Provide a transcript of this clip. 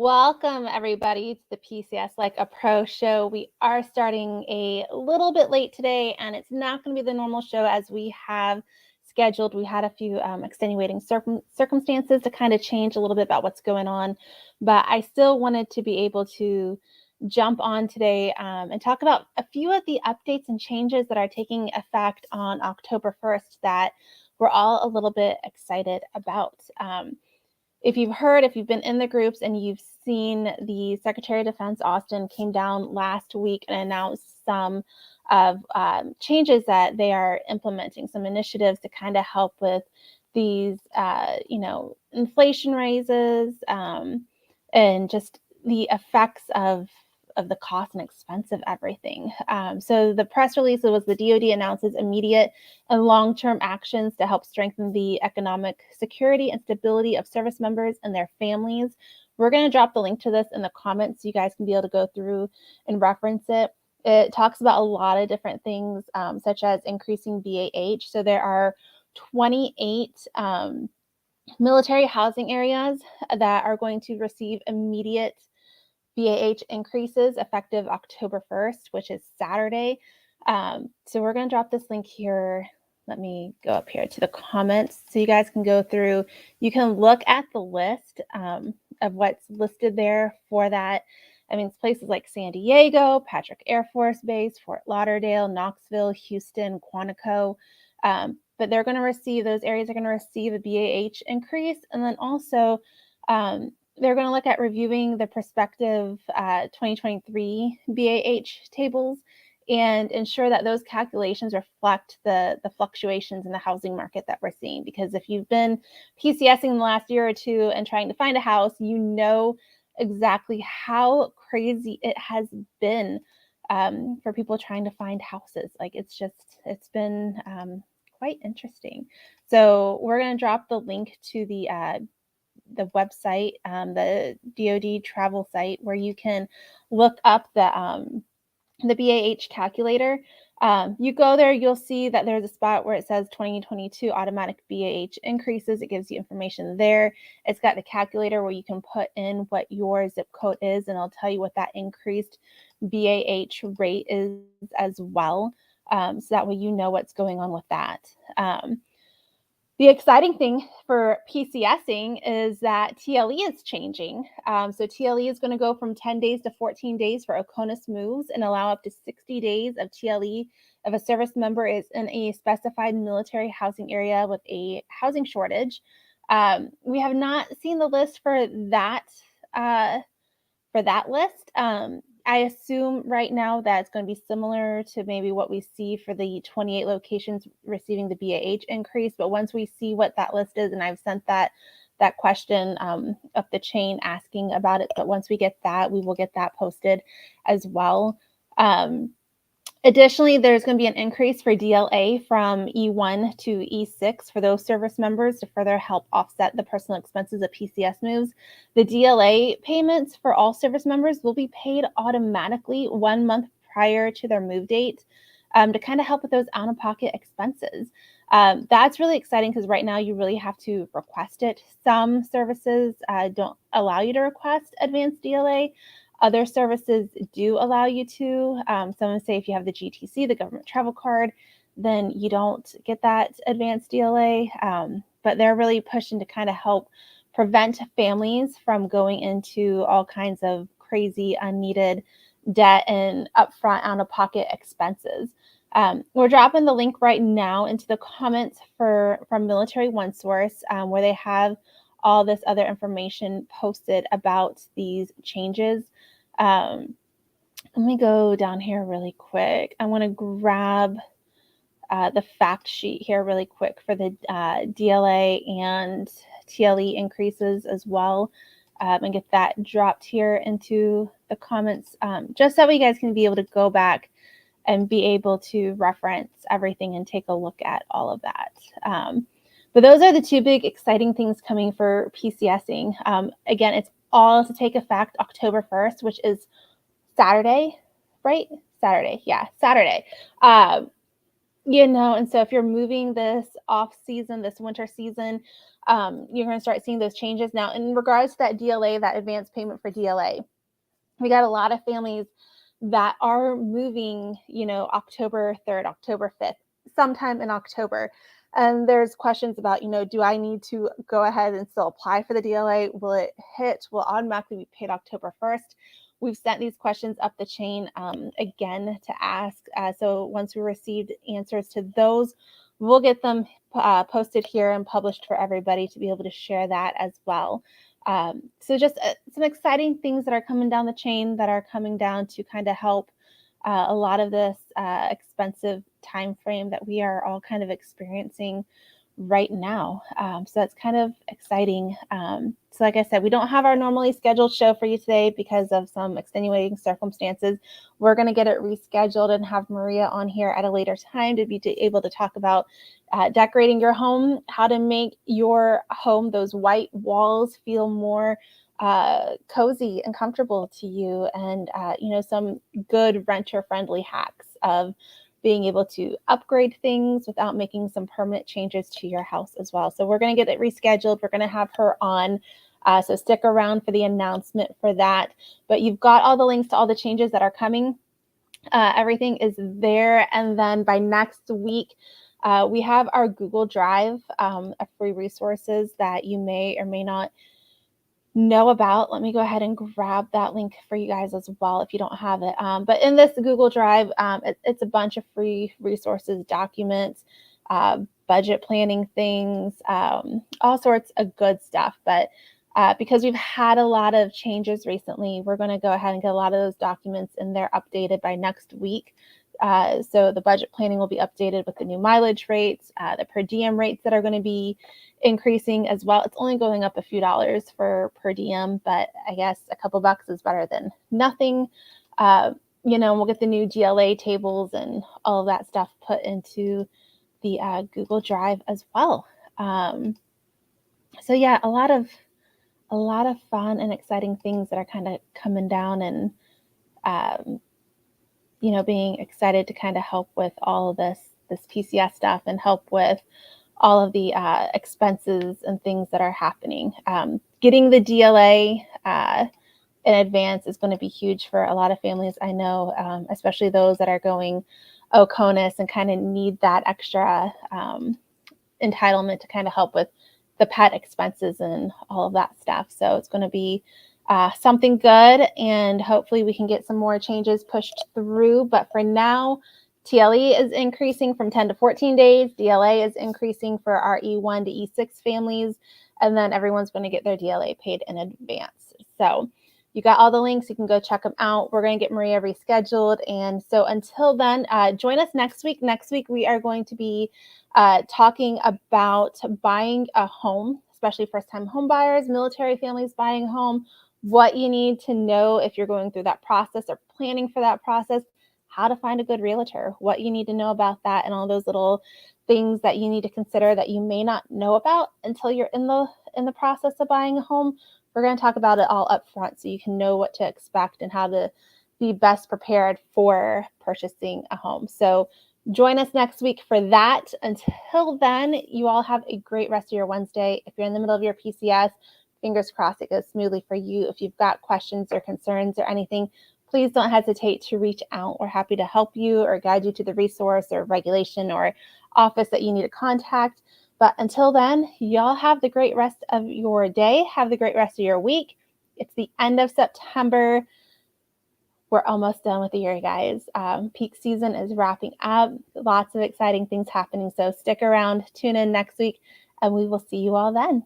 Welcome, everybody, to the PCS Like a Pro show. We are starting a little bit late today, and it's not going to be the normal show as we have scheduled. We had a few extenuating circumstances to kind of change a little bit about what's going on, but I still wanted to be able to jump on today and talk about a few of the updates and changes that are taking effect on October 1st that we're all a little bit excited about. If you've been in the groups and you've seen, the Secretary of Defense, Austin, came down last week and announced some of changes that they are implementing, some initiatives to kind of help with these, inflation raises and just the effects of the cost and expense of everything. So the press release was the DoD announces immediate and long-term actions to help strengthen the economic security and stability of service members and their families. We're going to drop the link to this in the comments so you guys can be able to go through and reference it. It talks about a lot of different things, such as increasing BAH. So there are 28 military housing areas that are going to receive immediate BAH increases effective October 1st, which is Saturday. So we're going to drop this link here. Let me go up here to the comments so you guys can go through. You can look at the list of what's listed there for that. I mean, it's places like San Diego, Patrick Air Force Base, Fort Lauderdale, Knoxville, Houston, Quantico. But those areas are going to receive a BAH increase. And then also, they're going to look at reviewing the prospective 2023 BAH tables and ensure that those calculations reflect the fluctuations in the housing market that we're seeing. Because if you've been PCSing in the last year or two and trying to find a house, you know exactly how crazy it has been for people trying to find houses. Like it's been quite interesting. So we're going to drop the link to the website, the DoD travel site, where you can look up the BAH calculator. You go there, you'll see that there's a spot where it says 2022 automatic BAH increases. It gives you information there. It's got the calculator where you can put in what your zip code is, and it'll tell you what that increased BAH rate is as well. So that way you know what's going on with that. The exciting thing for PCSing is that TLE is changing. So TLE is going to go from 10 days to 14 days for OCONUS moves and allow up to 60 days of TLE if a service member is in a specified military housing area with a housing shortage. We have not seen the list for that list. I assume right now that it's going to be similar to maybe what we see for the 28 locations receiving the BAH increase. But once we see what that list is, and I've sent that question up the chain asking about it, but once we get that, we will get that posted as well. Additionally, there's going to be an increase for DLA from E1 to E6 for those service members to further help offset the personal expenses of PCS moves. The DLA payments for all service members will be paid automatically 1 month prior to their move date to kind of help with those out-of-pocket expenses. That's really exciting because right now you really have to request it. Some services don't allow you to request advanced DLA. Other services do allow you to. Some say if you have the GTC, the government travel card, then you don't get that advanced DLA. But they're really pushing to kind of help prevent families from going into all kinds of crazy, unneeded debt and upfront out-of-pocket expenses. We're dropping the link right now into the comments from Military One Source, where they have all this other information posted about these changes. Let me go down here really quick. I want to grab the fact sheet here really quick for the DLA and TLE increases as well, and get that dropped here into the comments, just so you guys can be able to go back and be able to reference everything and take a look at all of that. But those are the two big exciting things coming for PCSing. Again, it's all to take effect October 1st, which is Saturday, right? Saturday, yeah, Saturday. And so if you're moving this off season, this winter season, you're going to start seeing those changes. Now, in regards to that DLA, that advance payment for DLA, we got a lot of families that are moving, October 3rd, October 5th, sometime in October. And there's questions about, do I need to go ahead and still apply for the DLA? Will it hit? Will automatically be paid October 1st? We've sent these questions up the chain again to ask. So once we received answers to those, we'll get them posted here and published for everybody to be able to share that as well. So just some exciting things that are coming down the chain that are coming down to kind of help a lot of this expensive time frame that we are all kind of experiencing right now. So that's kind of exciting. So like I said, we don't have our normally scheduled show for you today because of some extenuating circumstances. We're going to get it rescheduled and have Maria on here at a later time to be able to talk about decorating your home, how to make your home, those white walls, feel more cozy and comfortable to you, and some good renter friendly hacks of being able to upgrade things without making some permanent changes to your house as well. So we're going to get it rescheduled. We're going to have her on. So stick around for the announcement for that. But you've got all the links to all the changes that are coming. Everything is there. And then by next week, we have our Google Drive of free resources that you may or may not know about. Let me go ahead and grab that link for you guys as well if you don't have it. But in this Google Drive, it's a bunch of free resources, documents, budget planning things, all sorts of good stuff. But because we've had a lot of changes recently, we're going to go ahead and get a lot of those documents in there updated by next week. So the budget planning will be updated with the new mileage rates, the per diem rates that are going to be increasing as well. It's only going up a few dollars for per diem, but I guess a couple bucks is better than nothing. We'll get the new GLA tables and all of that stuff put into the Google Drive as well. So yeah, a lot of fun and exciting things that are kind of coming down, and being excited to kind of help with all of this PCS stuff and help with all of the expenses and things that are happening. Getting the DLA in advance is going to be huge for a lot of families, I know, especially those that are going OCONUS and kind of need that extra entitlement to kind of help with the pet expenses and all of that stuff. So it's going to be something good, and hopefully we can get some more changes pushed through. But for now, TLE is increasing from 10 to 14 days. DLA is increasing for our E1 to E6 families, and then everyone's going to get their DLA paid in advance. So you got all the links. You can go check them out. We're going to get Maria rescheduled. And so until then, join us next week. Next week, we are going to be talking about buying a home, especially first-time home buyers, military families buying a home, what you need to know if you're going through that process or planning for that process, how to find a good realtor, what you need to know about that, and all those little things that you need to consider that you may not know about until you're in the process of buying a home. We're going to talk about it all up front so you can know what to expect and how to be best prepared for purchasing a home. So join us next week for that. Until then, you all have a great rest of your Wednesday. If you're in the middle of your PCS, fingers crossed it goes smoothly for you. If you've got questions or concerns or anything, please don't hesitate to reach out. We're happy to help you or guide you to the resource or regulation or office that you need to contact. But until then, y'all have the great rest of your day. Have the great rest of your week. It's the end of September. We're almost done with the year, guys. Peak season is wrapping up. Lots of exciting things happening. So stick around, tune in next week, and we will see you all then.